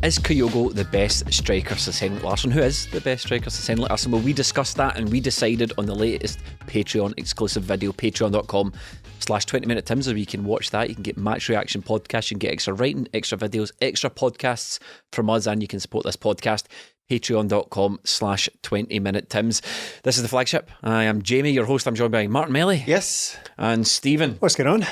Is KYGO the best striker since Henrik Larsson? Who is the best striker since Henrik Larsson? Well, we discussed that and we decided on the latest Patreon exclusive video, patreon.com/20minute Tims, where you can watch that. You can get match reaction podcasts, you can get extra writing, extra videos, extra podcasts from us, and you can support this podcast. Patreon.com/20minute Tims. This is the flagship. I am Jamie, your host. I'm joined by Martin Melly. Yes. And Stephen. What's going on?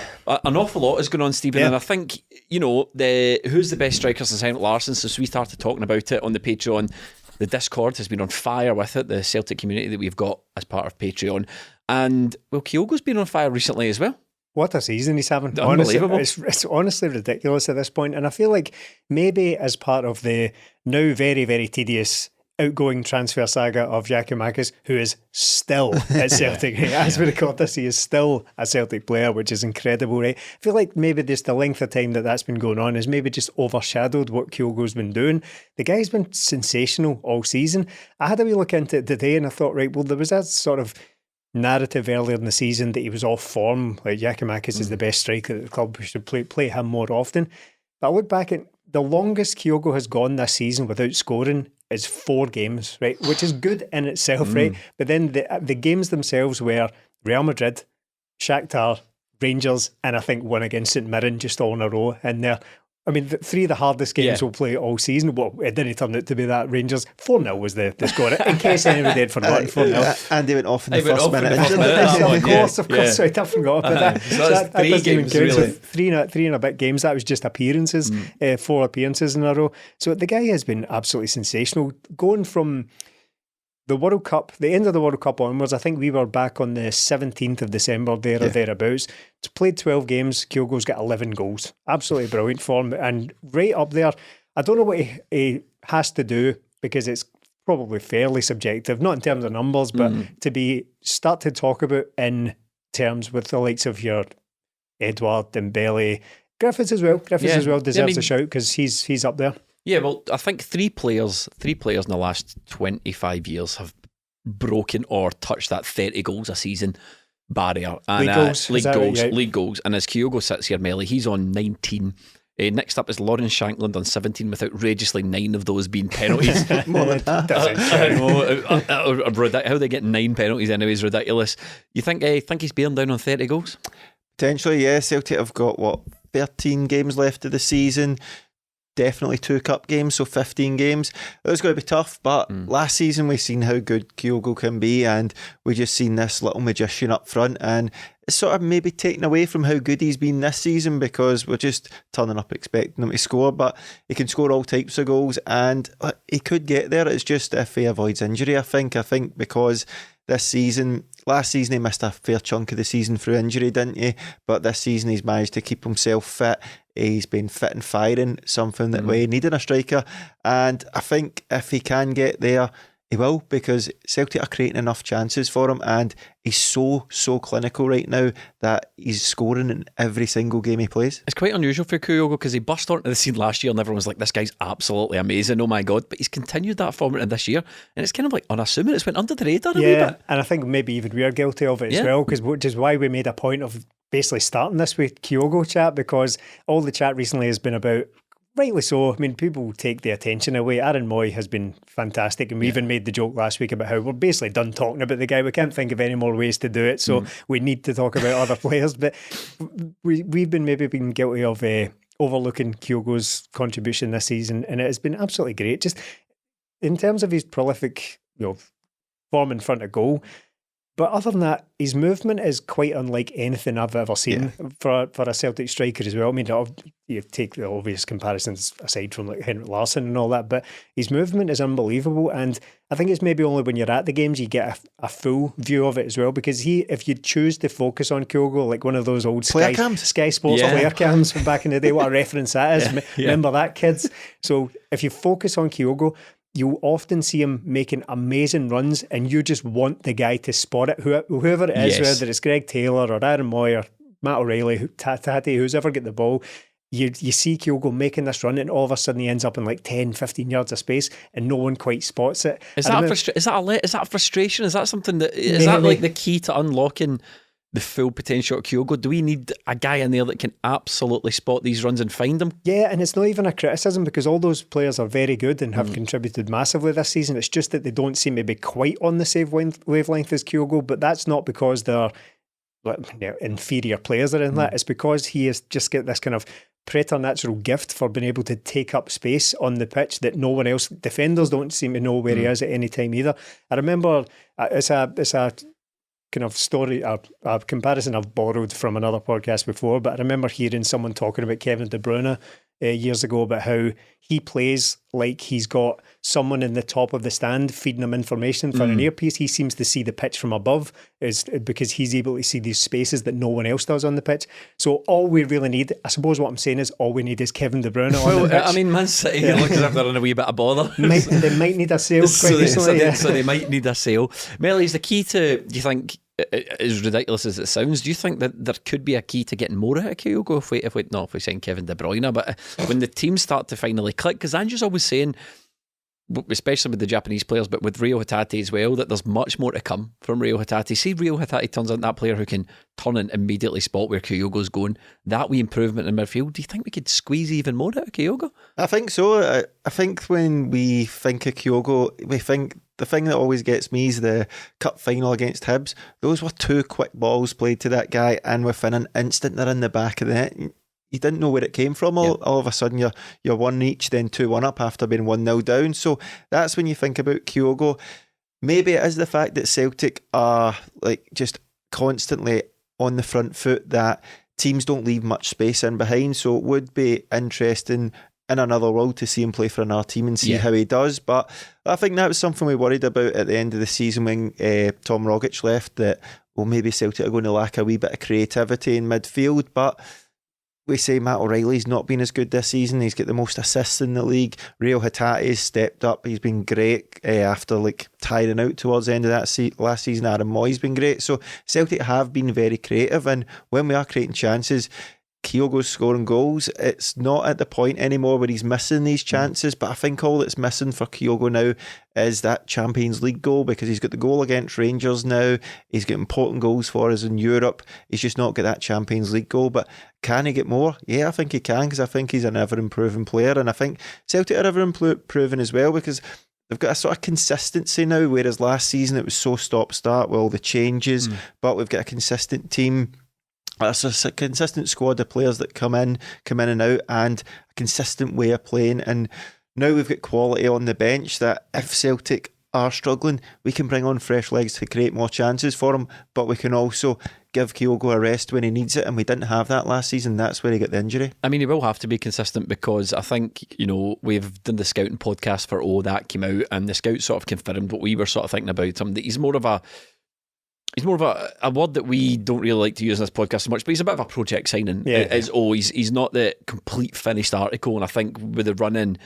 An awful lot is going on, Stephen. Yeah. And I think, who's the best striker since Henrik Larsson? Since we started talking about it on the Patreon, the Discord has been on fire with it, the Celtic community that we've got as part of Patreon. And, well, KYGO's been on fire recently as well. What a season he's having. Unbelievable. Honestly, it's honestly ridiculous at this point. And I feel like maybe as part of the now very, very tedious outgoing transfer saga of Giakoumakis, who is still at Celtic. As we record this, he is still a Celtic player, which is incredible, right? I feel like maybe just the length of time that's been going on has maybe just overshadowed what KYGO's been doing. The guy's been sensational all season. I had a wee look into it today and I thought, right, well, there was that sort of narrative earlier in the season that he was off form, like Giakoumakis is the best striker at the club, we should play him more often. But I look back at the longest KYGO has gone this season without scoring is 4 games, right? Which is good in itself, right? But then the games themselves were Real Madrid, Shakhtar, Rangers, and I think one against St Mirren just all in a row. And they're, I mean, 3 of the hardest games we'll play all season. Well, it didn't turn out to be that. Rangers 4-0 was the score. In case anybody had forgotten, 4-0. And they went off in the first minute. Of course, right, I forgot about that. So that 3 games, really. So three and a bit games. That was just appearances, 4 appearances in a row. So the guy has been absolutely sensational. Going from the World Cup, the end of the World Cup onwards, I think we were back on the 17th of December, or thereabouts. Played 12 games, KYGO's got 11 goals. Absolutely brilliant form, and right up there. I don't know what he has to do, because it's probably fairly subjective, not in terms of numbers, but start to talk about in terms with the likes of your Edouard, Dembele, Griffiths as well. Griffiths deserves a shout because he's up there. Yeah, well, I think three players in the last 25 years have broken or touched that 30 goals a season barrier. And league goals. And as KYGO sits here, Melly, he's on 19. Next up is Lawrence Shankland on 17, with outrageously 9 of those being penalties. How they get 9 penalties anyway is ridiculous. You think he's bearing down on 30 goals? Potentially, yeah. Celtic have got 13 games left of the season. Definitely 2 cup games, so 15 games. It was going to be tough, but last season we've seen how good KYGO can be, and we just seen this little magician up front, and it's sort of maybe taken away from how good he's been this season, because we're just turning up expecting him to score, but he can score all types of goals, and he could get there. It's just if he avoids injury, I think because last season he missed a fair chunk of the season through injury, didn't he? But this season he's managed to keep himself fit. He's been fit and firing, something that we need in a striker. And I think if he can get there, he will, because Celtic are creating enough chances for him, and he's so clinical right now that he's scoring in every single game he plays. It's quite unusual for KYGO, because he burst onto the scene last year and everyone was like, this guy's absolutely amazing, oh my God. But he's continued that form into this year, and it's kind of like unassuming. It's went under the radar a wee bit. And I think maybe even we're guilty of it as well, which is why we made a point of basically starting this with KYGO chat, because all the chat recently has been about, rightly so, I mean, people take the attention away. Aaron Moy has been fantastic, and we even made the joke last week about how we're basically done talking about the guy. We can't think of any more ways to do it, so we need to talk about other players. But we've been guilty of overlooking KYGO's contribution this season, and it has been absolutely great. Just in terms of his prolific form in front of goal. But other than that, his movement is quite unlike anything I've ever seen for a Celtic striker as well. I mean, you take the obvious comparisons aside from like Henrik Larsson and all that, but his movement is unbelievable. And I think it's maybe only when you're at the games you get a full view of it as well, because if you choose to focus on KYGO, like one of those old Sky Sports player cams from back in the day, what a reference that is. Remember that, kids? So if you focus on KYGO, you often see him making amazing runs, and you just want the guy to spot it, whoever it is, whether it's Greg Taylor or Aaron Moy or Matt O'Reilly, Tati, who's ever get the ball. You see KYGO making this run, and all of a sudden he ends up in like 10, 15 yards of space, and no one quite spots it. Is that a frustration? Is that something that is that like the key to unlocking the full potential of Kyogo? Do we need a guy in there that can absolutely spot these runs and find them? Yeah, and it's not even a criticism because all those players are very good and have contributed massively this season. It's just that they don't seem to be quite on the same wavelength as Kyogo, but that's not because they're inferior players are in that. It's because he has just got this kind of preternatural gift for being able to take up space on the pitch that no one else, defenders don't seem to know where he is at any time either. I remember it's a kind of story, a comparison I've borrowed from another podcast before, but I remember hearing someone talking about Kevin De Bruyne years ago about how he plays like he's got someone in the top of the stand feeding him information for an earpiece. He seems to see the pitch from above is because he's able to see these spaces that no one else does on the pitch. So all we really need, I suppose what I'm saying is all we need is Kevin De Bruyne on the pitch. I mean, Man City look as if they're in a wee bit of bother. They might need a sale quite recently. So they might need a sale. Melly, is the key to, do you think, as ridiculous as it sounds, do you think that there could be a key to getting more out of Kyogo if we sign Kevin De Bruyne? But when the teams start to finally click, because Ange's always saying, especially with the Japanese players, but with Ryo Hatate as well, that there's much more to come from Ryo Hatate. See, Ryo Hatate turns out that player who can turn and immediately spot where Kyogo's going. That wee improvement in midfield, do you think we could squeeze even more out of Kyogo? I think so. I think when we think of Kyogo, we think the thing that always gets me is the cup final against Hibs. Those were 2 quick balls played to that guy, and within an instant they're in the back of the net. You didn't know where it came from. All of a sudden you're 1 each, then 2-1 up after being 1-0 down. So that's when you think about Kyogo. Maybe it is the fact that Celtic are like just constantly on the front foot, that teams don't leave much space in behind. So it would be interesting in another world to see him play for another team and see how he does. But I think that was something we worried about at the end of the season when Tom Rogic left, that maybe Celtic are going to lack a wee bit of creativity in midfield. But we say Matt O'Reilly's not been as good this season. He's got the most assists in the league. Ryo Hatate's stepped up. He's been great after tiring out towards the end of that last season. Aaron Moy's been great. So Celtic have been very creative, and when we are creating chances, Kyogo's scoring goals. It's not at the point anymore where he's missing these chances, but I think all that's missing for Kyogo now is that Champions League goal, because he's got the goal against Rangers now. He's got important goals for us in Europe. He's just not got that Champions League goal. But can he get more? Yeah, I think he can, because I think he's an ever-improving player, and I think Celtic are ever-improving as well, because they've got a sort of consistency now, whereas last season it was so stop-start with all the changes, but we've got a consistent team. It's a consistent squad of players that come in and out, and a consistent way of playing. And now we've got quality on the bench that if Celtic are struggling, we can bring on fresh legs to create more chances for them, but we can also give Kyogo a rest when he needs it, and we didn't have that last season. That's where he got the injury. I mean, he will have to be consistent, because I think, we've done the scouting podcast for that came out, and the scouts sort of confirmed what we were sort of thinking about him, that he's more of a word that we don't really like to use in this podcast so much, but he's a bit of a project signing. He's not the complete finished article, and I think with the run-in,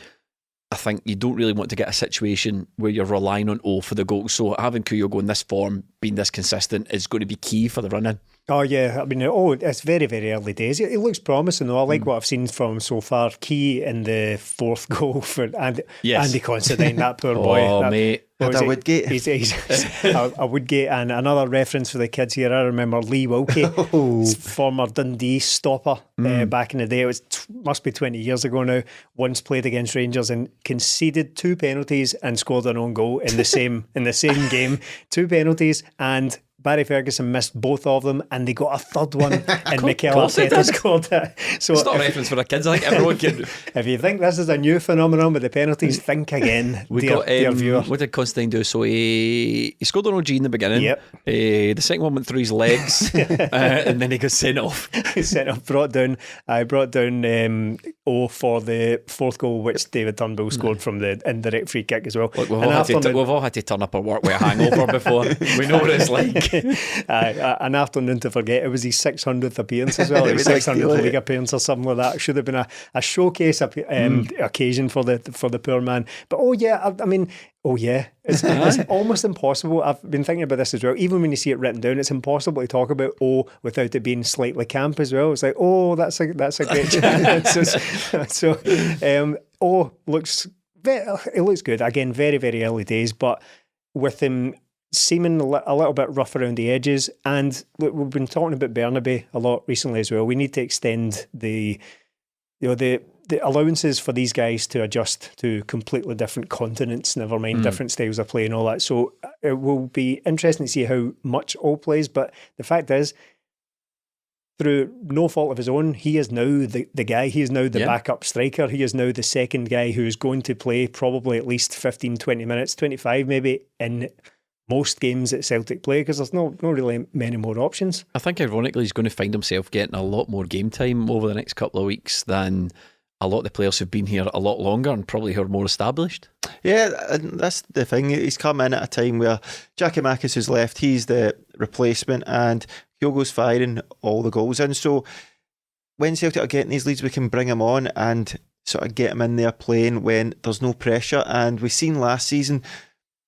I think you don't really want to get a situation where you're relying on for the goal. So having Kyogo in this form, being this consistent, is going to be key for the run-in. Oh yeah, I mean, it's very, very early days. It looks promising though. I like what I've seen from him so far. Key in the 4th goal for Andy Considine, that poor boy. Oh mate. Woodgate. He's a Woodgate. And another reference for the kids here, I remember Lee Wilkie, former Dundee stopper back in the day. It must be 20 years ago now. Once played against Rangers and conceded 2 penalties and scored an own goal in the same game. 2 penalties, and Barry Ferguson missed both of them, and they got a third one, and Mikel Arteta scored it. So it's not a reference for the kids. I think everyone can. If you think this is a new phenomenon with the penalties, think again, dear viewer. What did Constantine do? So he scored an OG in the beginning. Yep. The second one went through his legs, and then he got sent off. Brought down O for the 4th goal, which David Turnbull scored from the indirect free kick as well. Look, we've all had to turn up our work with a hangover before. We know what it's like. An afternoon to forget. It was his 600th appearance as well. His 600th league appearance or something like that. Should have been a showcase occasion for the poor man. But it's almost impossible. I've been thinking about this as well. Even when you see it written down, it's impossible to talk about without it being slightly camp as well. It's like, that's a great chance. Looks good. Again, very, very early days, but with him seeming a little bit rough around the edges. And look, we've been talking about Burnaby a lot recently as well. We need to extend the allowances for these guys to adjust to completely different continents, never mind different styles of play and all that. So it will be interesting to see how much all plays. But the fact is, through no fault of his own, he is now the guy. He is now the backup striker. He is now the second guy who's going to play probably at least 15, 20 minutes, 25 maybe, in most games that Celtic play, because there's no really many more options. I think ironically he's going to find himself getting a lot more game time over the next couple of weeks than a lot of the players who've been here a lot longer and probably who are more established. Yeah, and that's the thing. He's come in at a time where Giakoumakis has left. He's the replacement and Kyogo's firing all the goals in. So when Celtic are getting these leads, we can bring him on and sort of get him in there playing when there's no pressure. And we've seen last season,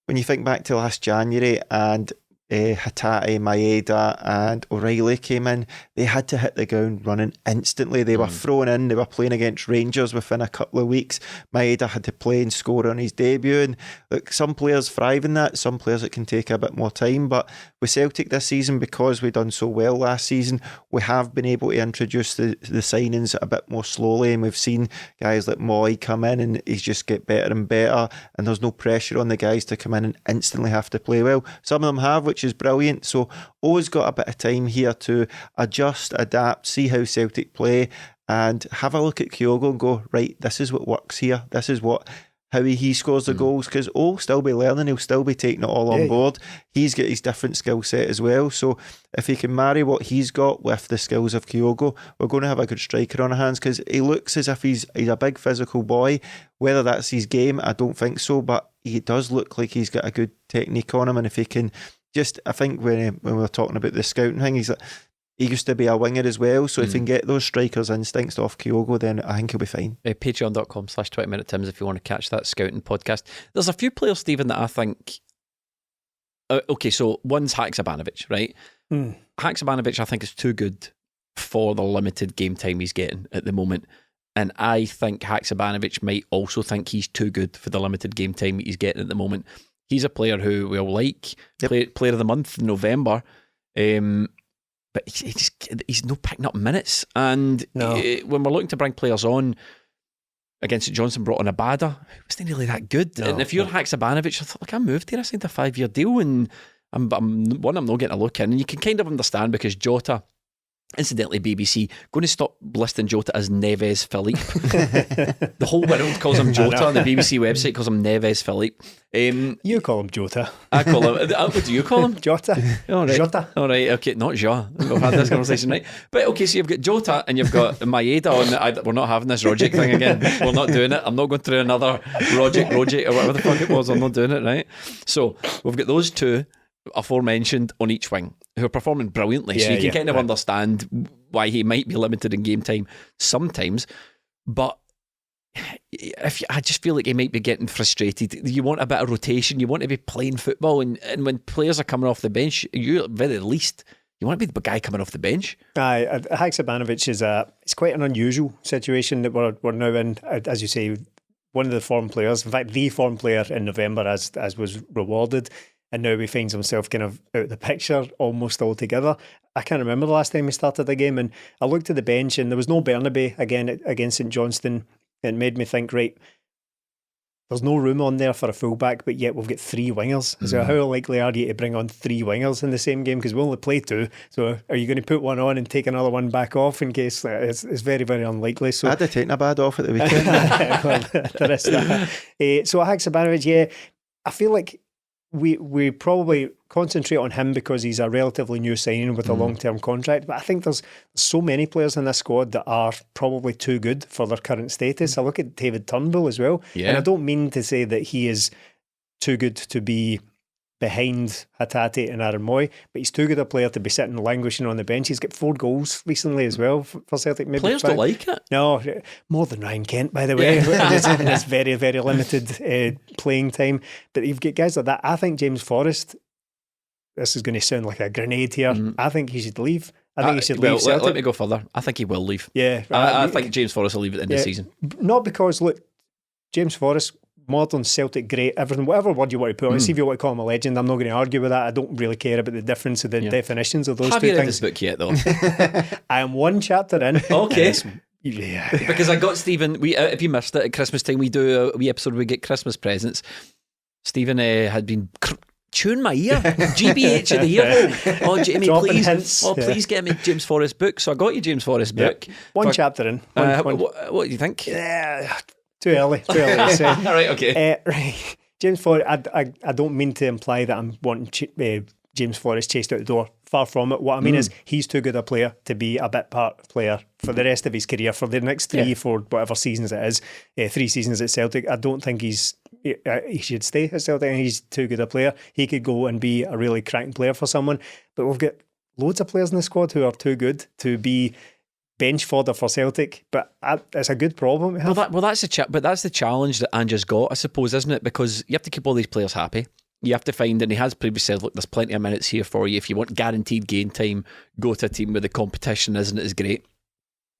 when you think back to last January and Hatate, Maeda and O'Reilly came in, they had to hit the ground running instantly. They were thrown in, they were playing against Rangers within a couple of weeks. Maeda had to play and score on his debut, and look, some players thrive in that, some players it can take a bit more time, but with Celtic this season, because we've done so well last season, we have been able to introduce the signings a bit more slowly, and we've seen guys like Moy come in and he's just get better and better, and there's no pressure on the guys to come in and instantly have to play well. Some of them have, which is brilliant. So always got a bit of time here to adjust, adapt, see how Celtic play, and have a look at Kyogo and go, right, this is what works here. This is how he scores the goals, because he'll still be learning, he'll still be taking it all on board. He's got his different skill set as well. So if he can marry what he's got with the skills of Kyogo, we're going to have a good striker on our hands, because he looks as if he's a big physical boy. Whether that's his game, I don't think so, but he does look like he's got a good technique on him, and if he can I think when we were talking about the scouting thing, he used to be a winger as well, so if he can get those strikers' instincts off Kyogo, then I think he'll be fine. Patreon.com/20minute-Tims if you want to catch that scouting podcast. There's a few players, Stephen, that I think... okay, so one's Haksabanovic, right? Haksabanovic I think is too good for the limited game time he's getting at the moment, and I think Haksabanovic might also think he's too good for the limited game time he's getting at the moment. He's a player who we'll like, player of the month in November, but he's not picking up minutes. And when we're looking to bring players on, against St Johnstone brought on Abada, who wasn't really that good. And if you're Haksabanovic, I thought, look, I moved here, I signed a 5-year deal, and I'm not getting a look in. And you can kind of understand, because Jota, incidentally, BBC, going to stop listing Jota as Neves Philippe. The whole world calls him Jota, on the BBC website calls him Neves Philippe. You call him Jota. I call him, what do you call him? Jota. All right. Jota. All right, okay, not Ja. We've had this conversation, right? But okay, so you've got Jota and you've got Maeda on. We're not having this Rogic thing again. We're not doing it. I'm not going through another Rogic or whatever the fuck it was. I'm not doing it, right? So we've got those two aforementioned on each wing who are performing brilliantly, so you can kind of understand why he might be limited in game time sometimes. But I just feel like he might be getting frustrated. You want a bit of rotation, you want to be playing football, and when players are coming off the bench, you at very least you want to be the guy coming off the bench. Haksabanovic it's quite an unusual situation that we're now in. As you say, one of the form players, in fact the form player in November as was rewarded, and now he finds himself kind of out of the picture almost altogether. I can't remember the last time he started the game, and I looked at the bench and there was no Burnaby again against St Johnstone. It made me think, right, there's no room on there for a fullback, but yet we've got 3 wingers. So how likely are you to bring on 3 wingers in the same game? Because we only play 2. So are you going to put one on and take another one back off in case? It's very, very unlikely. So I'd have taken a bad off at the weekend. Well, there is that. So Haksabanovic, I feel like we probably concentrate on him because he's a relatively new signing with a long-term contract, but I think there's so many players in this squad that are probably too good for their current status. I look at David Turnbull as well, and I don't mean to say that he is too good to be behind Hatate and Aaron Moy, but he's too good a player to be sitting languishing on the bench. He's got 4 goals recently as well for Celtic. Maybe players 5. don't like it. No, more than Ryan Kent, by the way. It's very, very limited playing time. But you've got guys like that. I think James Forrest, this is going to sound like a grenade here, I think he should leave. I think he should leave Celtic. Let me go further. I think he will leave. Yeah. I think James Forrest will leave at the end of the season. Not because, look, James Forrest modern Celtic great, everything, whatever word you want to put on. See if you want to call him a legend, I'm not going to argue with that. I don't really care about the difference of the definitions of those Have two you read things. this book yet, though? I am one chapter in. Okay. Yeah. Because I got Stephen, if you missed it, at Christmas time we do a wee episode where we get Christmas presents. Stephen had been chewing my ear. GBH in the ear. Oh, Jamie, please get me James Forrest's book. So I got you James Forrest's book. One chapter in. What do you think? Yeah, too early to say. All right, okay. Right. James Forrest, I don't mean to imply that I'm wanting James Forrest chased out the door. Far from it. What I mean is he's too good a player to be a bit part player for the rest of his career, for the next 3, 4, whatever seasons it is, 3 seasons at Celtic. I don't think he should stay at Celtic. He's too good a player. He could go and be a really cracking player for someone, but we've got loads of players in the squad who are too good to be bench fodder for Celtic, but it's a good problem to have. Well, that's the challenge that Ange's got, I suppose, isn't it? Because you have to keep all these players happy. You have to find, and he has previously said, look, there's plenty of minutes here for you. If you want guaranteed game time, go to a team where the competition isn't as great.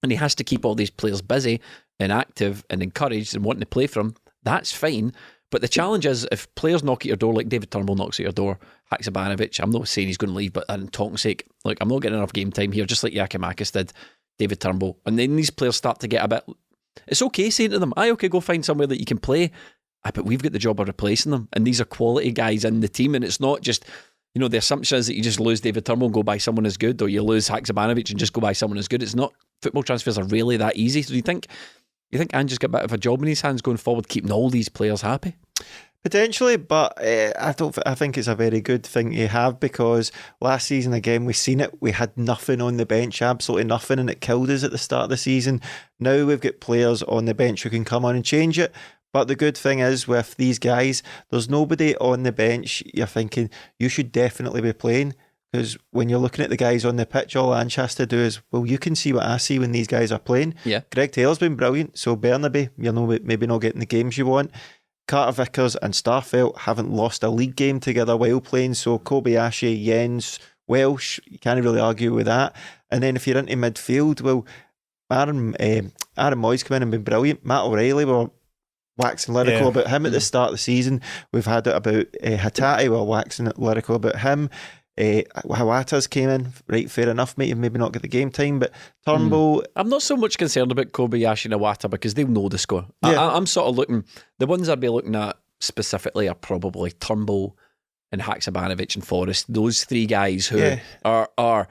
And he has to keep all these players busy and active and encouraged and wanting to play for him. That's fine. But the challenge is, if players knock at your door, like David Turnbull knocks at your door, Haksabanovic, I'm not saying he's going to leave, but in talk's sake, look, I'm not getting enough game time here, just like Giakoumakis did, David Turnbull. And then these players start to get a bit... It's okay saying to them, okay, go find somewhere that you can play. But we've got the job of replacing them, and these are quality guys in the team, and it's not just, the assumption is that you just lose David Turnbull and go buy someone as good, or you lose Haksabanovic and just go buy someone as good. It's not. Football transfers are really that easy. So do you think Ange's got a bit of a job in his hands going forward, keeping all these players happy? Potentially, but I think it's a very good thing to have, because last season, again, we've seen it. We had nothing on the bench, absolutely nothing, and it killed us at the start of the season. Now we've got players on the bench who can come on and change it. But the good thing is, with these guys, there's nobody on the bench you're thinking you should definitely be playing, because when you're looking at the guys on the pitch, all Ange has to do is, well, you can see what I see when these guys are playing. Yeah. Greg Taylor's been brilliant, so Bernabe, maybe not getting the games you want. Carter Vickers and Starfelt haven't lost a league game together while playing, so Kobayashi, Jens, Welsh, you can't really argue with that. And then if you're into midfield, well, Aaron Moyes come in and been brilliant. Matt O'Reilly, we're waxing lyrical about him at the start of the season. We've had it about Hatate, we're waxing lyrical about him. Hawata's came in, right, fair enough, mate, maybe not get the game time, but Turnbull... I'm not so much concerned about Kobayashi and Hawata, because they'll know the score. I'm sort of looking... The ones I'd be looking at specifically are probably Turnbull and Haksabanovic and Forrest. Those 3 guys who are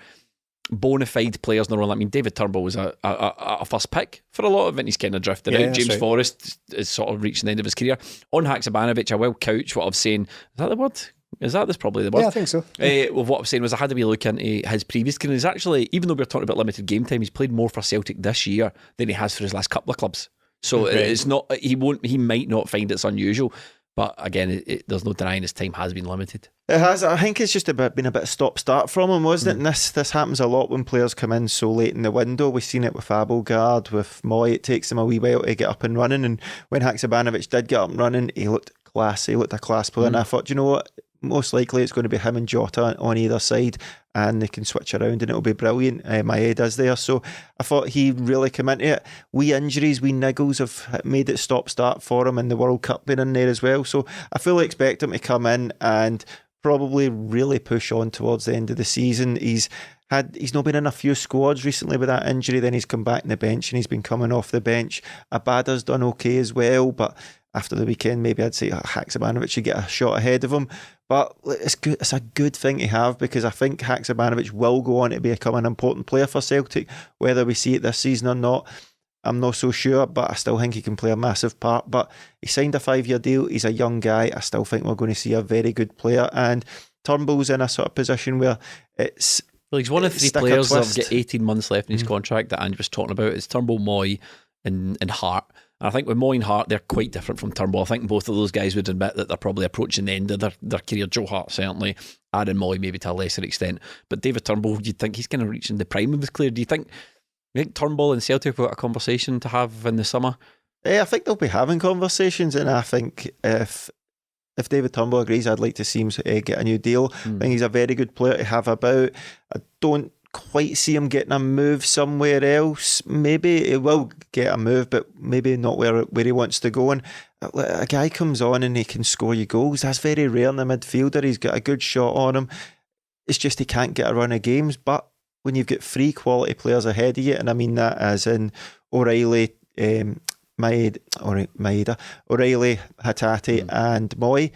bona fide players in their own. I mean, David Turnbull was a first pick for a lot of it. He's kind of drifted out. James Forrest is sort of reaching the end of his career. On Haksabanovic, I will couch what I'm saying. Is that the word? That's probably the word? Yeah, I think so. Well, what I'm saying was, I had to be looking into his previous career. He's actually, even though we're talking about limited game time, he's played more for Celtic this year than he has for his last couple of clubs. So it's not, he might not find it's unusual, but again, there's no denying his time has been limited. It has. I think it's just been a bit of stop-start from him, wasn't it? And this happens a lot when players come in so late in the window. We've seen it with Abelgard, with Moy. It takes him a wee while to get up and running, and when Haksabanovic did get up and running, he looked class. He looked a class player, and I thought, you know what? Most likely it's going to be him and Jota on either side, and they can switch around and it'll be brilliant. My head is there, so I thought he really came into it. Wee injuries, wee niggles have made it stop-start for him, and the World Cup being in there as well, so I fully expect him to come in and probably really push on towards the end of the season. He's not been in a few squads recently with that injury, then he's come back on the bench and he's been coming off the bench. Abada's done okay as well, but after the weekend, maybe I'd say Haksabanovic should get a shot ahead of him. But it's good. It's a good thing to have, because I think Haksabanovic will go on to become an important player for Celtic. Whether we see it this season or not, I'm not so sure, but I still think he can play a massive part. But he signed a 5-year deal. He's a young guy. I still think we're going to see a very good player. And Turnbull's in a sort of position where it's... Well, he's one of 3 players that have got 18 months left in his contract that Ange was talking about. It's Turnbull, Moy and Hart. And I think with Moy and Hart, they're quite different from Turnbull. I think both of those guys would admit that they're probably approaching the end of their career. Joe Hart certainly, Aaron Moy maybe to a lesser extent. But David Turnbull, you'd think he's kind of reaching the prime of his career. Do you think Turnbull and Celtic have got a conversation to have in the summer? I think they'll be having conversations, and I think if David Turnbull agrees, I'd like to see him get a new deal. I think he's a very good player to have about. I don't quite see him getting a move somewhere else. Maybe he will get a move, but maybe not where he wants to go. And a guy comes on and he can score you goals. That's very rare in a midfielder. He's got a good shot on him. It's just he can't get a run of games. But when you've got 3 quality players ahead of you, and I mean that as in O'Reilly, Maeda, O'Reilly, Hatate and Moy,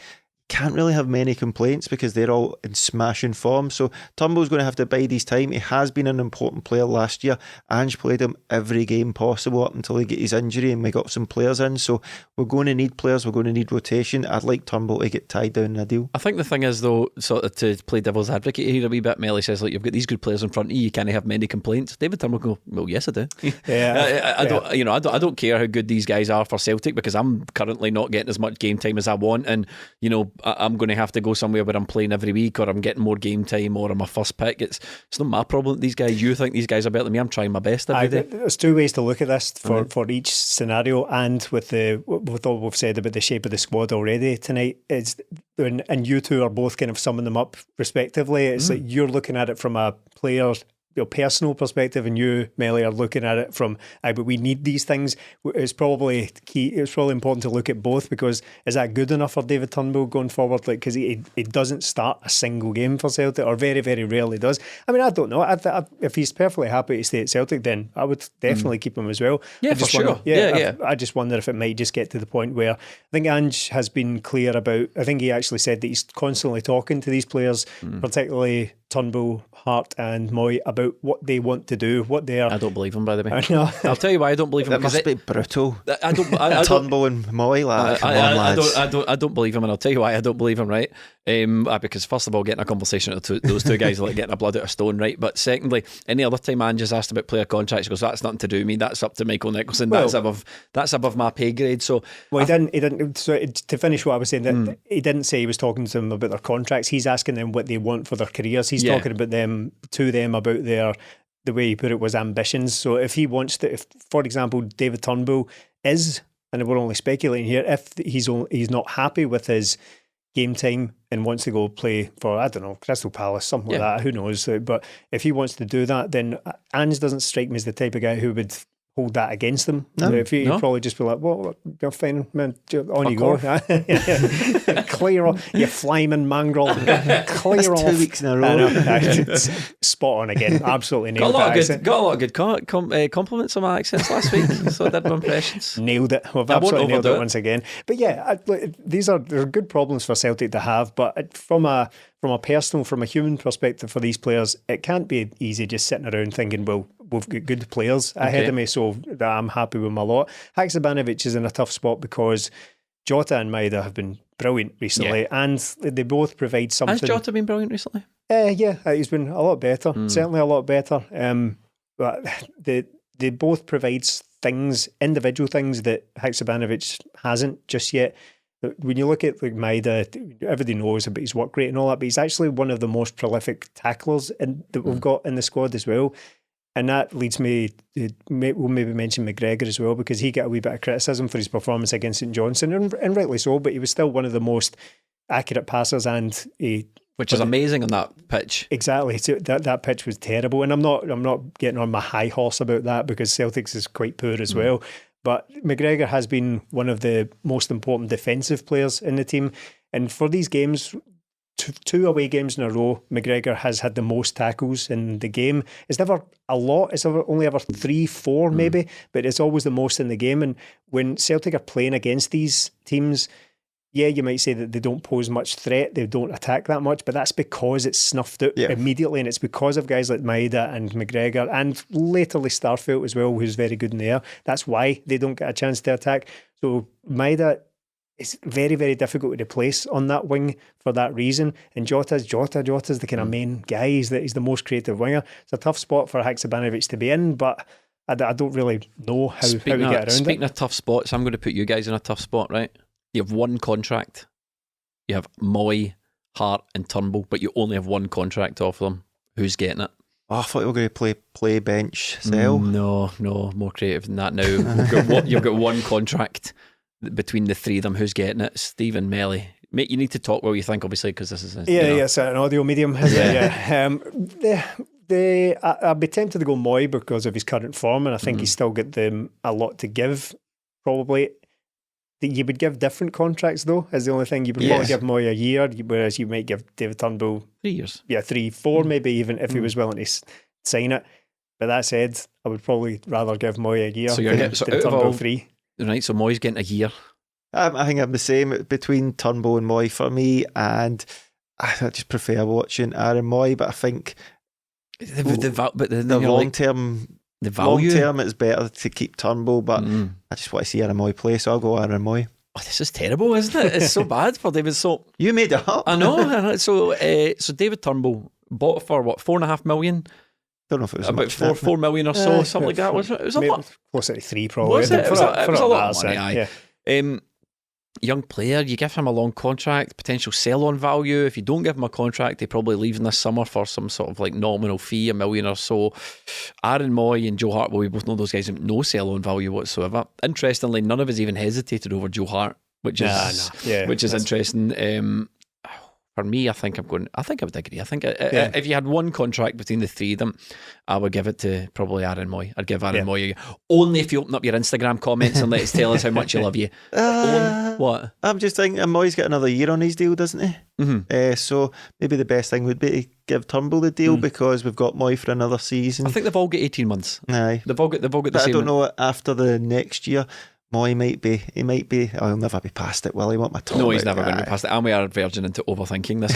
can't really have many complaints because they're all in smashing form. So Turnbull's going to have to bide his time. He has been an important player last year. Ange played him every game possible up until he got his injury, and we got some players in. So we're going to need players. We're going to need rotation. I'd like Turnbull to get tied down in a deal. I think the thing is, though, sort of to play devil's advocate here a wee bit, Melly says, like, you've got these good players in front of you. You can't have many complaints. David Turnbull go, well, yes, I do. Yeah, I don't care how good these guys are for Celtic, because I'm currently not getting as much game time as I want, and I'm going to have to go somewhere where I'm playing every week, or I'm getting more game time, or I'm a first pick. It's not my problem. These guys, you think these guys are better than me? I'm trying my best every day. There's 2 ways to look at this for each scenario, and with all we've said about the shape of the squad already tonight, and you two are both kind of summing them up respectively. It's like you're looking at it from a player's personal perspective, and you, Melly, are looking at it from but we need these things. It's probably key. It's probably important to look at both, because is that good enough for David Turnbull going forward? Like, because he doesn't start a single game for Celtic, or very, very rarely does. I mean, I don't know. If he's perfectly happy to stay at Celtic, then I would definitely keep him as well. Yeah, for sure. I just wonder if it might just get to the point where, I think Ange has been clear about, I think he actually said that he's constantly talking to these players, particularly Turnbull, Hart and Moy, about what they want to do, what they are. I don't believe him, by the way. I'll tell you why I don't believe him. It must be brutal. I don't Turnbull and Moy, lads. I don't believe him, and I'll tell you why I don't believe him, right? Because first of all, getting a conversation with those 2 guys are like getting a blood out of stone, right? But secondly, any other time Ange is asked about player contracts, he goes, that's nothing to do with me, that's up to Michael Nicholson. Well, that's above my pay grade. So he didn't. So to finish what I was saying, that he didn't say he was talking to them about their contracts. He's asking them what they want for their careers. He's talking about to them about the way he put it was ambitions. So if he wants to, if, for example, David Turnbull is, and we're only speculating here, if he's not happy with his game time and wants to go play for, I don't know, Crystal Palace, something like that, who knows, but if he wants to do that, then Ange doesn't strike me as the type of guy who would hold that against them. He'd probably just be like, well, you're fine, man, on you go. Clear off, you flyman mongrel. Clear off. 2 weeks in a row. Spot on again. Absolutely nailed it. Got a lot of good compliments on my accents last week, so I did my impressions. Nailed it. We've absolutely nailed it once again. But yeah, they're good problems for Celtic to have, but from a human perspective for these players, it can't be easy just sitting around thinking, well, we've got good players ahead of me, so that I'm happy with my lot. Haksabanovic is in a tough spot because Jota and Maeda have been brilliant recently, and they both provide something. Has Jota been brilliant recently? He's been a lot better, certainly a lot better. But they both provide things, individual things that Haksabanovic hasn't just yet. When you look at like Maeda, everybody knows about his work rate and all that, but he's actually one of the most prolific tacklers that we've got in the squad as well. And that leads me to, we'll maybe mention McGregor as well, because he got a wee bit of criticism for his performance against St Johnstone, and rightly so, but he was still one of the most accurate passers, and which is amazing on that pitch. Exactly. So that pitch was terrible, and I'm not getting on my high horse about that, because Celtics is quite poor as well. But McGregor has been one of the most important defensive players in the team, and for these games, two away games in a row, McGregor has had the most tackles in the game. It's never a lot, it's only ever 3-4 maybe, but it's always the most in the game. And when Celtic are playing against these teams, you might say that they don't pose much threat, they don't attack that much, but that's because it's snuffed out immediately, and it's because of guys like Maeda and McGregor, and latterly Starfelt as well, who's very good in the air. That's why they don't get a chance to attack. So Maeda, it's very, very difficult to replace on that wing for that reason. And Jota's the kind of main guy. He's the most creative winger. It's a tough spot for Haksabanovic to be in, but I don't really know how we get around it. Speaking of tough spots, I'm going to put you guys in a tough spot, right? You have one contract. You have Moy, Hart and Turnbull, but you only have one contract to offer them. Who's getting it? Oh, I thought we were going to play bench, sell. No, more creative than that now. You've got one contract between the three of them. Who's getting it? Stephen, Melly. Mate, you need to talk what you think, obviously, because this is it's an audio medium, isn't it? I'd be tempted to go Moy because of his current form, and I think he's still got them a lot to give. Probably, you would give different contracts though. Is the only thing you would probably give Moy a year, whereas you might give David Turnbull 3 years. Yeah, 3, 4 maybe even if he was willing to sign it. But that said, I would probably rather give Moy a year. So you're getting Turnbull 3. Right, so Moy's getting a year. I think I'm the same between Turnbull and Moy for me, and I just prefer watching Aaron Moy, but I think the long term, the value, long term, it's better to keep Turnbull, but I just want to see Aaron Moy play, so I'll go Aaron Moy. Oh, this is terrible, isn't it? It's so bad for David. So you made it up. I know. So David Turnbull bought for what, $4.5 million? Don't know if it was about 4 million or so, something like that. Was it? It was a lot. Closer to 3 probably. Was it? It was a lot of money. Yeah. Young player, you give him a long contract, potential sell-on value. If you don't give him a contract, he probably leaves in this summer for some sort of like nominal fee, $1 million or so. Aaron Moy and Joe Hart, well, we both know those guys have no sell-on value whatsoever. Interestingly, none of us even hesitated over Joe Hart, which is interesting. For me, I think I would agree. I think if you had one contract between the three of them, I would give it to probably Aaron Moy. I'd give Aaron Moy only if you open up your Instagram comments and let us tell us how much you love you. What? I'm just thinking, Moy's got another year on his deal, doesn't he? Mm-hmm. So maybe the best thing would be to give Turnbull the deal because we've got Moy for another season. I think they've all got 18 months. Aye. They've all got the but same. I don't know, after the next year, Moy might be, he'll never be past it, will he? Want my top? No, he's never going to be past it. And we are verging into overthinking this.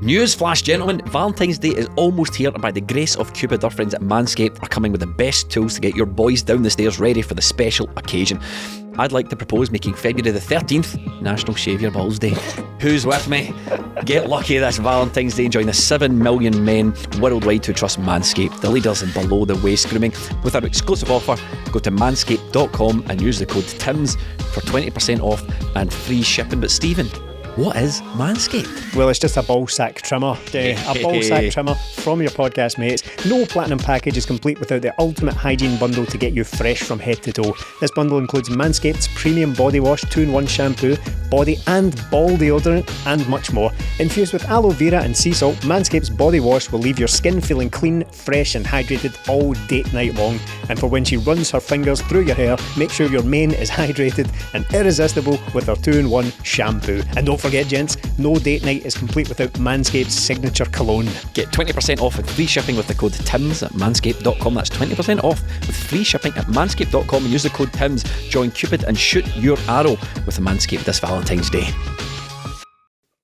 Newsflash, gentlemen, Valentine's Day is almost here, and by the grace of Cupid, our friends at Manscaped are coming with the best tools to get your boys down the stairs ready for the special occasion. I'd like to propose making February the 13th National Shave Your Balls Day. Who's with me? Get lucky this Valentine's Day and join the 7 million men worldwide who trust Manscaped, the leaders in below the waist grooming. With our exclusive offer, go to manscaped.com and use the code TIMS for 20% off and free shipping. But Stephen, what is Manscaped? Well, it's just a ball sack trimmer. A ball sack trimmer from your podcast mates. No platinum package is complete without the ultimate hygiene bundle to get you fresh from head to toe. This bundle includes Manscaped's premium body wash, 2-in-1 shampoo, body and ball deodorant, and much more. Infused with aloe vera and sea salt, Manscaped's body wash will leave your skin feeling clean, fresh and hydrated all date night long. And for when she runs her fingers through your hair, make sure your mane is hydrated and irresistible with her 2-in-1 shampoo. And don't forget, gents, no date night is complete without Manscaped's signature cologne. Get 20% off and free shipping with the code TIMS at manscaped.com. That's 20% off with free shipping at manscaped.com and use the code TIMS. Join Cupid and shoot your arrow with the Manscaped this Valentine's Day.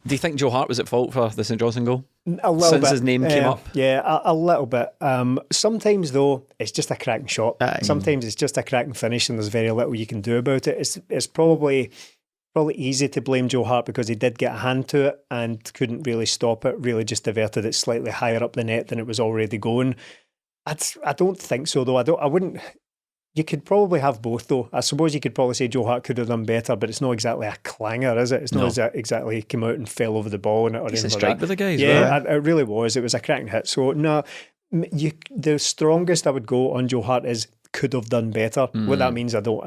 Do you think Joe Hart was at fault for the St Johnstone goal? A little Since bit. His name came up? Yeah, a little bit. Sometimes, though, it's just a cracking shot. Sometimes it's just a cracking finish and there's very little you can do about it. It's probably easy to blame Joe Hart because he did get a hand to it and couldn't really stop it, really just diverted it slightly higher up the net than it was already going. I don't think so, though. I wouldn't. You could probably have both, though. I suppose you could probably say Joe Hart could have done better, but it's not exactly a clanger, is it? It's not exactly came out and fell over the ball. And it's a strike with the guys. Yeah, it really was. It was a cracking hit. So, no, the strongest I would go on Joe Hart is could have done better. What that means, I don't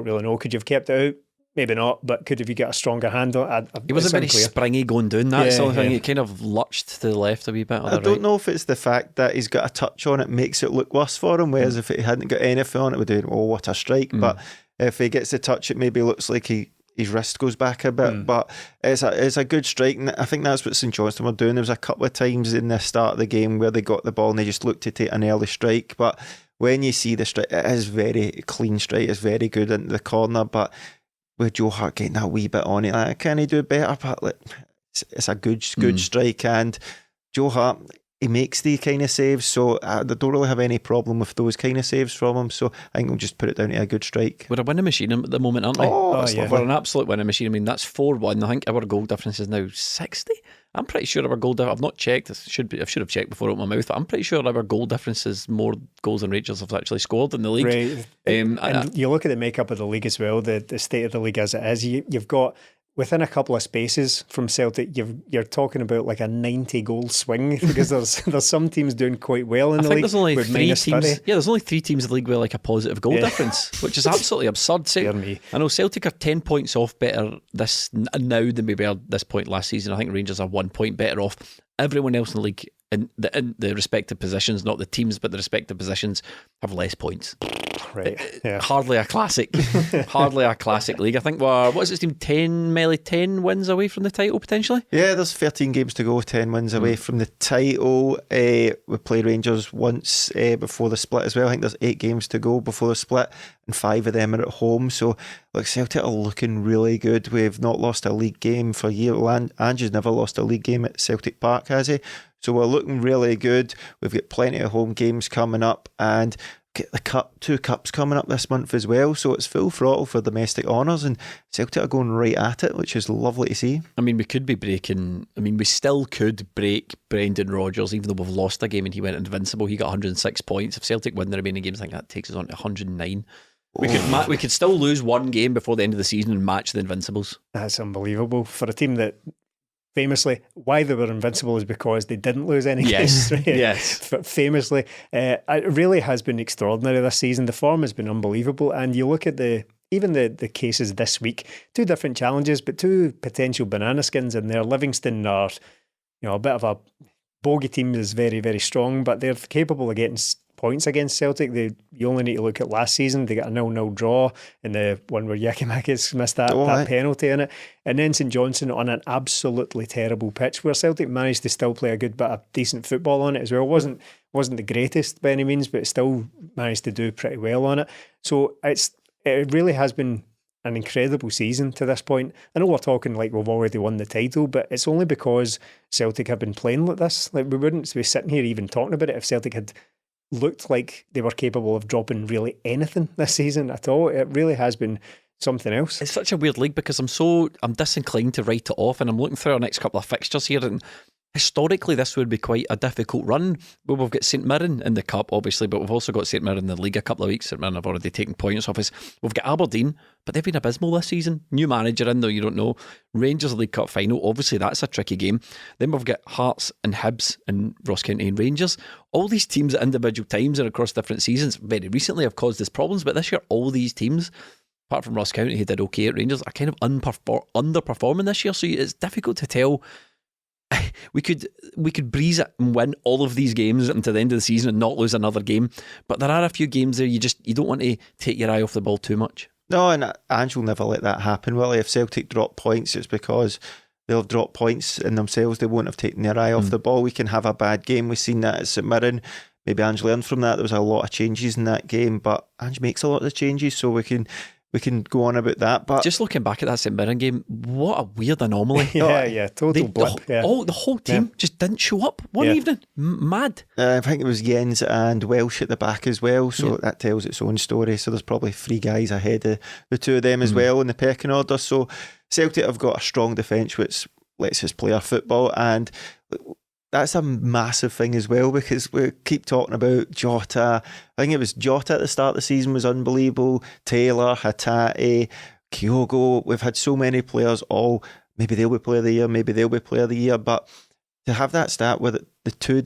really know. Could you have kept it out? Maybe not, but could have you got a stronger handle? He wasn't very springy going down that sort of thing. He kind of lurched to the left a wee bit. I don't know if it's the fact that he's got a touch on it makes it look worse for him, whereas if he hadn't got anything on it, we'd do, oh, what a strike. But if he gets the touch, it maybe looks like his wrist goes back a bit. But it's a good strike, and I think that's what St Johnstone were doing. There was a couple of times in the start of the game where they got the ball and they just looked to take an early strike. But when you see the strike, it is very clean strike. It's very good into the corner, but with Joe Hart getting that wee bit on it, can he do better? But it's a good strike, and Joe Hart, he makes the kind of saves, so I don't really have any problem with those kind of saves from him. So I think we'll just put it down to a good strike. We're a winning machine at the moment, aren't we? We're an absolute winning machine. I mean, that's 4-1. I think our goal difference is now 60. I'm pretty sure our goal difference, I've not checked, I should have checked before I opened my mouth, but I'm pretty sure our goal difference is more goals than Rangers have actually scored in the league. Right. And you look at the makeup of the league as well, the state of the league as it is, you've got, within a couple of spaces from Celtic, you're talking about like a 90 goal swing because there's some teams doing quite well in the league. There's only 3 teams. Yeah, there's only 3 teams in the league with like a positive goal difference, which is absolutely absurd. I know Celtic are 10 points off better this now than we were at this point last season. I think Rangers are 1 point better off. Everyone else in the league in the respective positions, not the teams, but the respective positions, have less points. Right. Yeah. Hardly a classic. Hardly a classic league. I think what is it, team 10 wins away from the title potentially? Yeah, there's 13 games to go, 10 wins away from the title. We play Rangers once before the split as well. I think there's 8 games to go before the split, and 5 of them are at home. So look, Celtic are looking really good. We've not lost a league game for a year. Ange has never lost a league game at Celtic Park, has he? So we're looking really good. We've got plenty of home games coming up, and get the 2 cups coming up this month as well. So it's full throttle for domestic honours, and Celtic are going right at it, which is lovely to see. I mean, we still could break Brendan Rodgers, even though we've lost a game and he went invincible. He got 106 points. If Celtic win the remaining games, I think that takes us on to 109. We could still lose one game before the end of the season and match the Invincibles. That's unbelievable for a team that famously, why they were invincible is because they didn't lose any games. Right? Yes. Famously, it really has been extraordinary this season. The form has been unbelievable, and you look at the cases this week. 2 different challenges, but 2 potential banana skins in there. Livingston are, a bit of a bogey team, is very, very strong, but they're capable of getting points against Celtic. You only need to look at last season. They got a 0-0 draw in the one where Yakimakis missed that penalty in it, and then St Johnstone on an absolutely terrible pitch where Celtic managed to still play a good bit of decent football on it as well. Wasn't the greatest by any means, but still managed to do pretty well on it. So it really has been an incredible season to this point. I know we're talking like we've already won the title, but it's only because Celtic have been playing like this. Like, we wouldn't be sitting here even talking about it if Celtic had looked like they were capable of dropping really anything this season at all. It really has been something else. It's such a weird league because I'm disinclined to write it off, and I'm looking through our next couple of fixtures here, and historically this would be quite a difficult run. Well, we've got St Mirren in the Cup obviously, but we've also got St Mirren in the league a couple of weeks. St Mirren have already taken points off us. We've got Aberdeen, but they've been abysmal this season. New manager in, though, you don't know. Rangers League Cup final, obviously that's a tricky game. Then we've got Hearts and Hibs and Ross County and Rangers. All these teams at individual times and across different seasons very recently have caused us problems, but this year all these teams, apart from Ross County who did okay at Rangers, are kind of underperforming this year, so it's difficult to tell. We could breeze it and win all of these games until the end of the season and not lose another game, but there are a few games there you don't want to take your eye off the ball too much. No, and Ange will never let that happen, will he? If Celtic drop points, it's because they'll have dropped points in themselves. They won't have taken their eye off the ball. We can have a bad game. We've seen that at St Mirren. Maybe Ange learned from that. There was a lot of changes in that game, but Ange makes a lot of the changes, so we can go on about that. But just looking back at that St Mirren game, what a weird anomaly. Total blip. The whole team just didn't show up one evening. Mad. I think it was Jens and Welsh at the back as well, so that tells its own story. So there's probably 3 guys ahead of the 2 of them as well in the pecking order. So Celtic have got a strong defence which lets us play our football, and that's a massive thing as well, because we keep talking about Jota. I think it was Jota at the start of the season was unbelievable. Taylor, Hatate, KYGO. We've had so many players, maybe they'll be player of the year, maybe they'll be player of the year. But to have that stat where the 2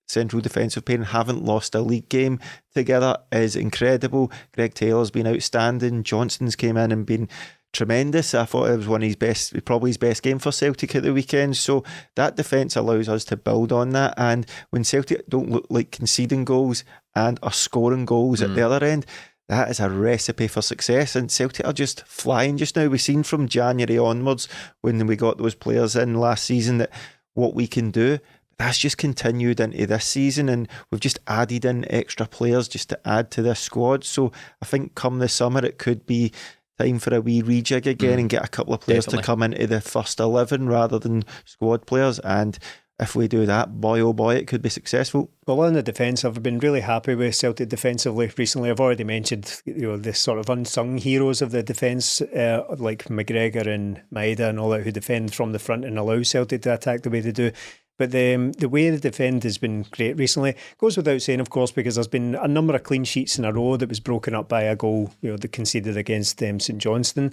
central defensive pair haven't lost a league game together is incredible. Greg Taylor's been outstanding. Johnston's came in and been tremendous. I thought it was one of probably his best game for Celtic at the weekend. So that defence allows us to build on that. And when Celtic don't look like conceding goals and are scoring goals at the other end, that is a recipe for success. And Celtic are just flying just now. We've seen from January onwards, when we got those players in last season, that what we can do. That's just continued into this season, and we've just added in extra players just to add to this squad. So I think come the summer it could be time for a wee rejig again and get a couple of players to come into the first 11 rather than squad players. And if we do that, boy oh boy, it could be successful. Well, on the defence, I've been really happy with Celtic defensively recently. I've already mentioned the sort of unsung heroes of the defence, like McGregor and Maeda and all that, who defend from the front and allow Celtic to attack the way they do. But the way they defend has been great recently. Goes without saying, of course, because there's been a number of clean sheets in a row that was broken up by a goal, that conceded against St Johnstone.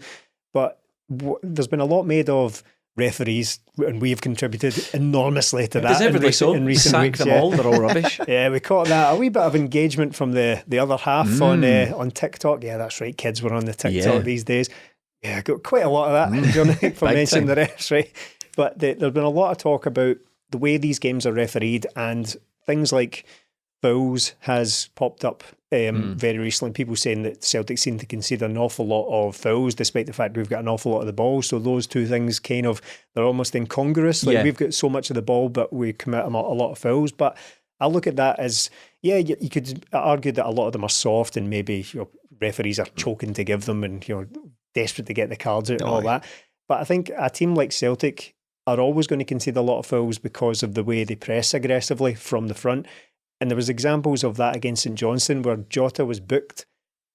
But there's been a lot made of referees, and we've contributed enormously to that in recent weeks. Them all, they're all rubbish. Yeah, we caught that. A wee bit of engagement from the other half on TikTok. Yeah, that's right, kids were on the TikTok these days. Yeah, got quite a lot of that. John, for mentioning the refs, right? But there's been a lot of talk about the way these games are refereed, and things like fouls has popped up very recently. People saying that Celtic seem to concede an awful lot of fouls, despite the fact we've got an awful lot of the ball. So those two things they're almost incongruous. Like we've got so much of the ball, but we commit a lot of fouls. But I look at that as, you could argue that a lot of them are soft, and maybe referees are choking to give them, and desperate to get the cards out and all that. But I think a team like Celtic are always going to concede a lot of fouls because of the way they press aggressively from the front. And there was examples of that against St Johnstone where Jota was booked,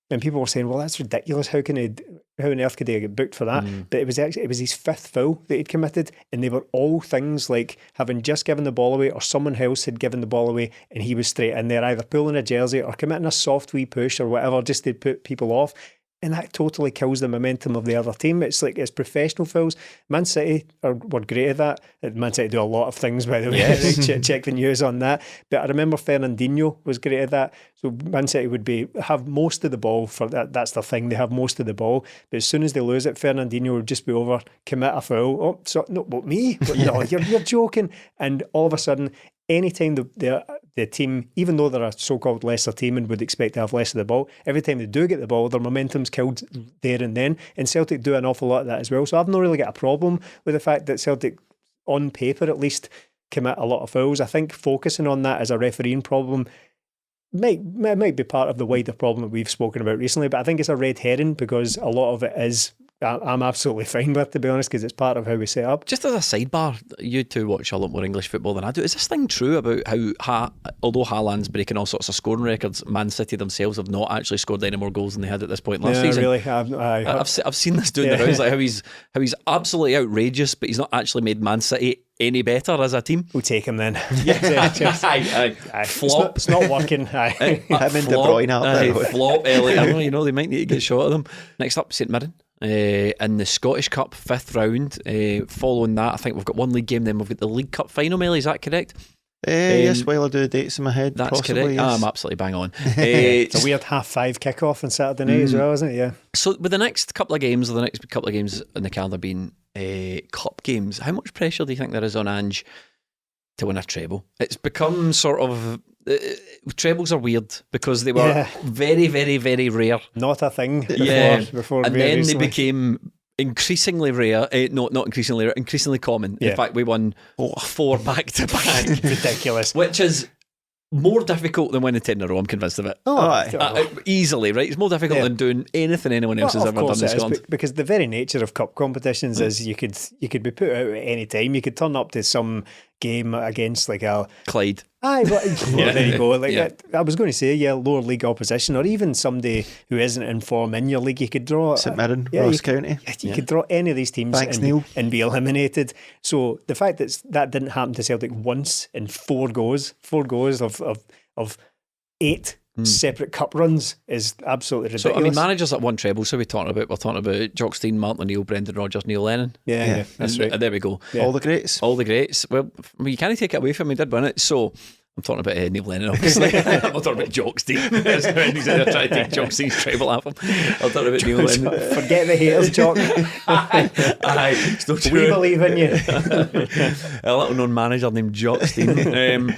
and people were saying, well, that's ridiculous. How on earth could he get booked for that? But it was his fifth foul that he'd committed, and they were all things like having just given the ball away, or someone else had given the ball away, and he was straight in there, either pulling a jersey or committing a soft wee push or whatever, just to put people off. And that totally kills the momentum of the other team. It's like, it's professional fouls. Man City were great at that. Man City do a lot of things, by the way. Yes. Check the news on that. But I remember Fernandinho was great at that. So Man City would have most of the ball for that. That's their thing. They have most of the ball. But as soon as they lose it, Fernandinho would just be over, commit a foul. Oh, so no, what, me? No, you're joking. And all of a sudden, anytime the team, even though they're a so-called lesser team and would expect to have less of the ball, every time they do get the ball, their momentum's killed there and then. And Celtic do an awful lot of that as well. So I've not really got a problem with the fact that Celtic, on paper at least, commit a lot of fouls. I think focusing on that as a refereeing problem might be part of the wider problem that we've spoken about recently, but I think it's a red herring, because a lot of it is I'm absolutely fine with, to be honest, because it's part of how we set up. Just as a sidebar, you two watch a lot more English football than I do. Is this thing true about how, although Haaland's breaking all sorts of scoring records, Man City themselves have not actually scored any more goals than they had at this point last season? Really, I've seen this doing the rounds, like how he's absolutely outrageous, but he's not actually made Man City any better as a team. We'll take him then. Flop. It's not working. Him and De Bruyne up there. Flop, Ellie. They might need to get a shot of them. Next up, St Mirren. In the Scottish Cup 5th round. Following that, I think we've got one league game, then we've got the League Cup final, Melly, is that correct? Yes, while I do the dates in my head. That's possibly, correct. yes. I'm absolutely bang on. It's a weird 5:30 kick-off on Saturday night as well, isn't it? Yeah. So with the next couple of games, or the next couple of games in the calendar being cup games, how much pressure do you think there is on Ange to win a treble? It's become sort of... trebles are weird because they were very, very, very rare. Not a thing before and then recently. They became increasingly rare, not increasingly rare, increasingly common. In fact, we won 4 back-to-back. Ridiculous. Which is more difficult than winning 10 in a row, I'm convinced of it. Easily, right? It's more difficult than doing anything anyone else has ever done in Scotland. Because the very nature of cup competitions is you could be put out at any time. You could turn up to some game against like a Clyde. There you go. I was going to say, lower league opposition, or even somebody who isn't in form in your league. You could draw St Mirren, Ross County. You could draw any of these teams and be eliminated. So the fact that didn't happen to Celtic once in 4 goes of 8 separate cup runs is absolutely ridiculous. So I mean, managers that won treble. So we're talking about Jock Stein, Martin O'Neill, Brendan Rodgers, Neil Lennon. Yeah, that's right. There we go. Yeah. All the greats. Well, you can't take it away from me. Did win it. So I'm talking about Neil Lennon, obviously. I'm not talking about Jock Stein. He's trying to take Jock Stein's treble off him. I'm talking about Neil Lennon. Forget the haters, Jock. It's not true. We believe in you. A little known manager named Jock Stein.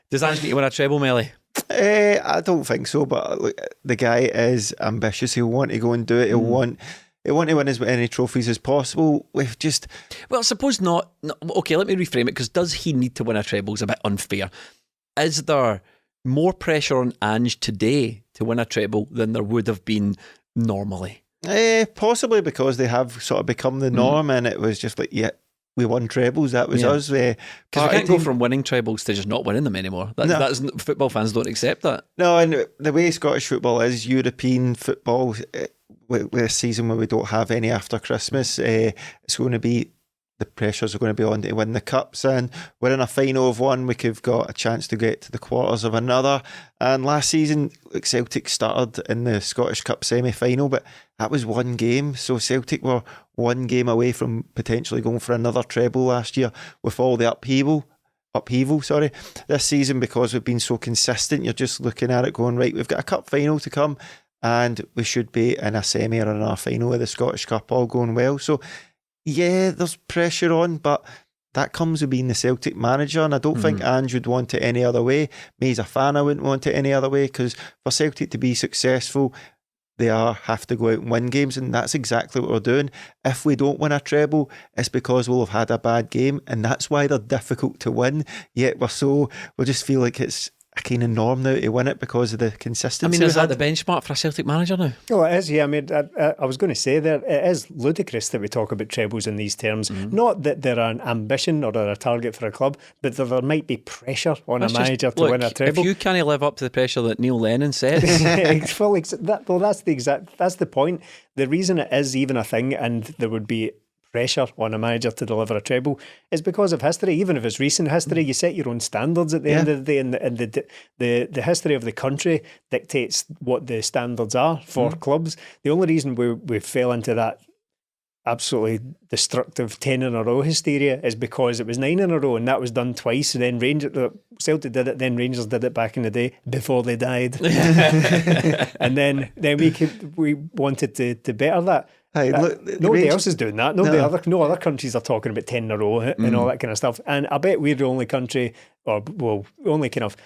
Does Ange need to win a treble, Melly? I don't think so, but look, the guy is ambitious. He'll want to go and do it. He'll want to win as many trophies as possible. Well, I suppose not. Okay, let me reframe it, because does he need to win a treble is a bit unfair. Is there more pressure on Ange today to win a treble than there would have been normally? Possibly, because they have sort of become the norm, and it was just like, we won trebles. That was us. Because we can't go from winning trebles to just not winning them anymore. That's football fans don't accept that. No, and the way Scottish football is, European football, with a season where we don't have any after Christmas, it's going to be, the pressures are going to be on to win the cups, and we're in a final of one. We've got a chance to get to the quarters of another. And last season, Celtic started in the Scottish Cup semi-final, but that was 1 game. So Celtic were 1 game away from potentially going for another treble last year, with all the upheaval. This season, because we've been so consistent, you're just looking at it going, right, we've got a cup final to come, and we should be in a semi or in a final of the Scottish Cup, all going well. So there's pressure on, but that comes with being the Celtic manager, and I don't think Ange would want it any other way. Me as a fan, I wouldn't want it any other way, because for Celtic to be successful, they have to go out and win games, and that's exactly what we're doing. If we don't win a treble, it's because we'll have had a bad game, and that's why they're difficult to win. Yet we just feel like it's a kind of norm now to win it because of the consistency. I mean, is that the benchmark for a Celtic manager now? Oh, it is, yeah. I mean, I was going to say there, it is ludicrous that we talk about trebles in these terms. Not that they're an ambition or they're a target for a club, but that there might be pressure on a manager to win a treble. If you can't live up to the pressure that Neil Lennon sets. That's the point. The reason it is even a thing, and there would be pressure on a manager to deliver a treble, is because of history. Even if it's recent history, you set your own standards at the end of the day, and the history of the country dictates what the standards are for clubs. The only reason we fell into that absolutely destructive 10 in a row hysteria is because it was 9 in a row, and that was done twice. And then Celtic did it, then Rangers did it back in the day before they died. And then we wanted to better that. Hey, look, nobody else is doing that. No other countries are talking about 10 in a row and all that kind of stuff. And I bet we're the only country, only kind of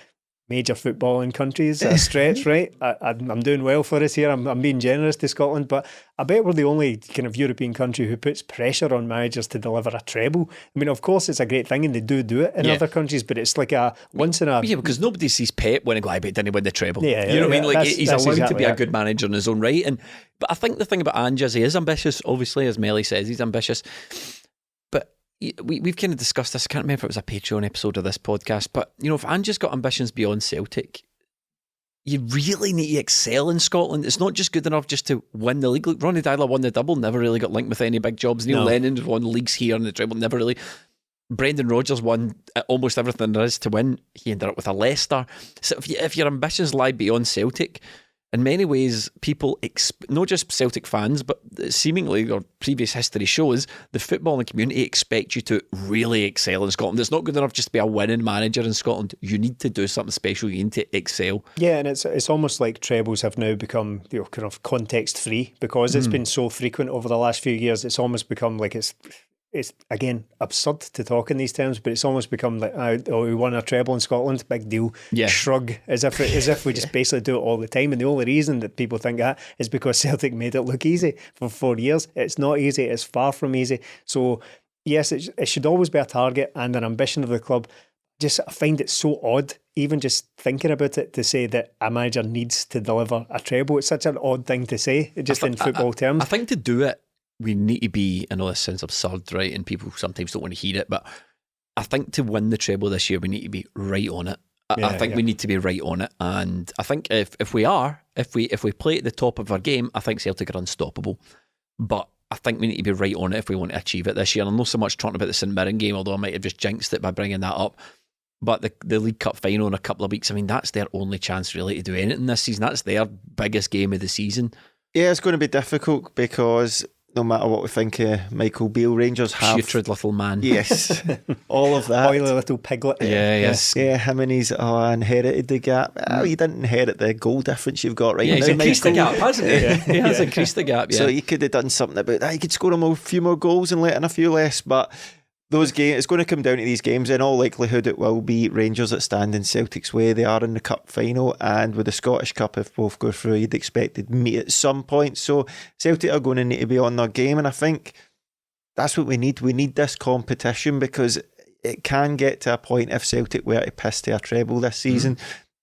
major footballing countries at a stretch, right? I'm doing well for us here. I'm being generous to Scotland, but I bet we're the only kind of European country who puts pressure on managers to deliver a treble. I mean, of course, it's a great thing, and they do it in other countries, but it's like a once in a... Yeah, because nobody sees Pep winning, but didn't win the treble. Yeah, you know what I mean? Like, he's allowed exactly to be a good manager in his own right. But I think the thing about Ange is he is ambitious, obviously, as Melly says, he's ambitious. But we've kind of discussed this. I can't remember if it was a Patreon episode of this podcast, but, you know, if Ange's got ambitions beyond Celtic, you really need to excel in Scotland. It's not just good enough just to win the league. Look, Ronnie Dyler won the double, never really got linked with any big jobs. Neil Lennon won the leagues here and the treble, never really. Brendan Rodgers won almost everything there is to win. He ended up with a Leicester. So if your ambitions lie beyond Celtic, in many ways, people, not just Celtic fans, but seemingly, or previous history shows, the footballing community expect you to really excel in Scotland. It's not good enough just to be a winning manager in Scotland. You need to do something special. You need to excel. Yeah, and it's almost like trebles have now become kind of context free, because it's been so frequent over the last few years. It's almost become like it's again absurd to talk in these terms, but it's almost become like, we won a treble in Scotland, big deal. Shrug, as if we just basically do it all the time. And the only reason that people think that is because Celtic made it look easy for 4 years. It's not easy. It's far from easy. So yes, it should always be a target and an ambition of the club. I find it so odd, even just thinking about it, to say that a manager needs to deliver a treble. It's such an odd thing to say, just in football terms. I think to do it, we need to be, I know this sounds absurd, right, and people sometimes don't want to hear it, but I think to win the treble this year, we need to be right on it. I think we need to be right on it, and I think if we play at the top of our game, I think Celtic are unstoppable. But I think we need to be right on it if we want to achieve it this year. And I'm not so much talking about the St Mirren game, although I might have just jinxed it by bringing that up. But the League Cup final in a couple of weeks, I mean, that's their only chance really to do anything this season. That's their biggest game of the season. Yeah, it's going to be difficult because no matter what we think of Michael Beale, Rangers have... Putrid little man. Yes, all of that. Oily little piglet. Yes. Yeah, him and he's inherited the gap. Oh, you didn't inherit the goal difference you've got right now. He's increased the gap, hasn't he? He has increased the gap, So he could have done something about that. He could score a few more goals and let in a few less, but... those games, it's going to come down to these games. In all likelihood, it will be Rangers that stand in Celtic's way. They are in the cup final, and with the Scottish Cup, if both go through, you'd expect they'd meet at some point. So Celtic are going to need to be on their game, and I think that's what we need. We need this competition, because it can get to a point if Celtic were to piss to a treble this season.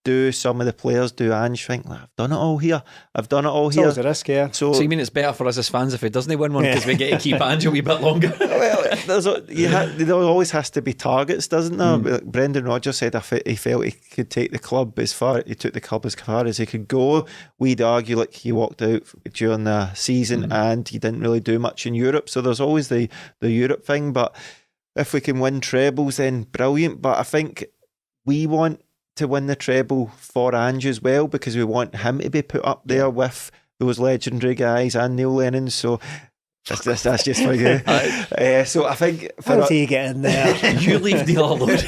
Do some of the players, do Ange think, I've done it all here. It's always a risk, yeah. So you mean it's better for us as fans if he doesn't win one, because we get to keep Ange a wee bit longer? Well, there always has to be targets, doesn't there? Brendan Rodgers said if he felt he could take the club as far, he took the club as far as he could go. We'd argue like he walked out during the season and he didn't really do much in Europe. So there's always the Europe thing. But if we can win trebles, then brilliant. But I think we want to win the treble for Ange as well, because we want him to be put up there with those legendary guys and Neil Lennon. So that's just for you. So I think how do you get in there? You leave Neil alone.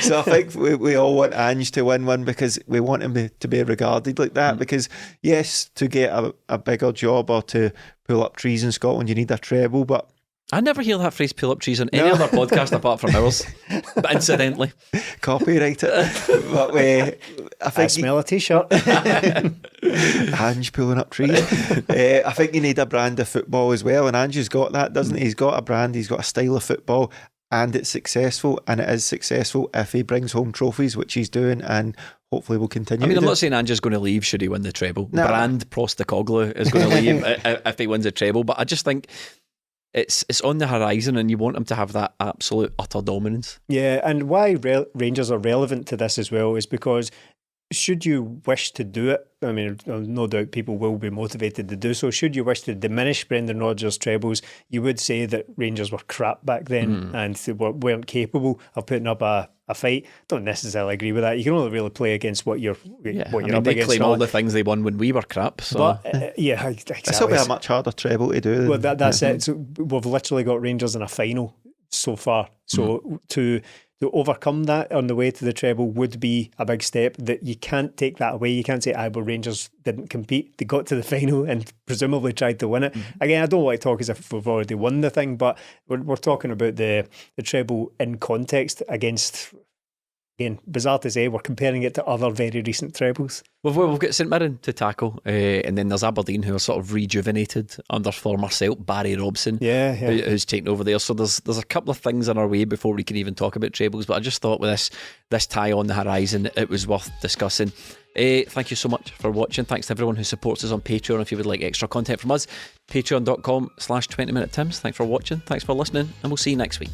So I think we all want Ange to win one, because we want him to be regarded like that. Because yes, to get a bigger job or to pull up trees in Scotland, you need a treble, but I never hear that phrase "pull up trees" on any other podcast apart from ours. But incidentally, copyright it. But I think I smell a t-shirt. Ange pulling up trees. I think you need a brand of football as well, and Ange's got that, doesn't he? He's got a brand. He's got a style of football, and it's successful. And it is successful if he brings home trophies, which he's doing, and hopefully will continue. I mean, I'm not saying Ange's going to leave should he win the treble. No. Brand Postecoglou is going to leave if he wins the treble. But I just think it's on the horizon, and you want him to have that absolute utter dominance. Yeah, and why Rangers are relevant to this as well is because should you wish to do it, I mean, no doubt people will be motivated to do so. Should you wish to diminish Brendan Rodgers' trebles, you would say that Rangers were crap back then and they weren't capable of putting up a fight. Don't necessarily agree with that. You can only really play against what you're up against. They claim all the things they won when we were crap. So. But exactly. This will be a much harder treble to do. Well, that's it. So we've literally got Rangers in a final so far. So to overcome that on the way to the treble would be a big step. That you can't take that away. You can't say, well, Rangers didn't compete. They got to the final and presumably tried to win it. Again, I don't like to talk as if we've already won the thing, but we're talking about the treble in context against, again, bizarre to say, we're comparing it to other very recent trebles. We've got St Mirren to tackle, and then there's Aberdeen, who are sort of rejuvenated under former Celtic Barry Robson, who's taken over there. So there's a couple of things in our way before we can even talk about trebles. But I just thought with this tie on the horizon, it was worth discussing. Thank you so much for watching. Thanks to everyone who supports us on Patreon. If you would like extra content from us, patreon.com/20minutetims. Thanks for watching. Thanks for listening, and we'll see you next week.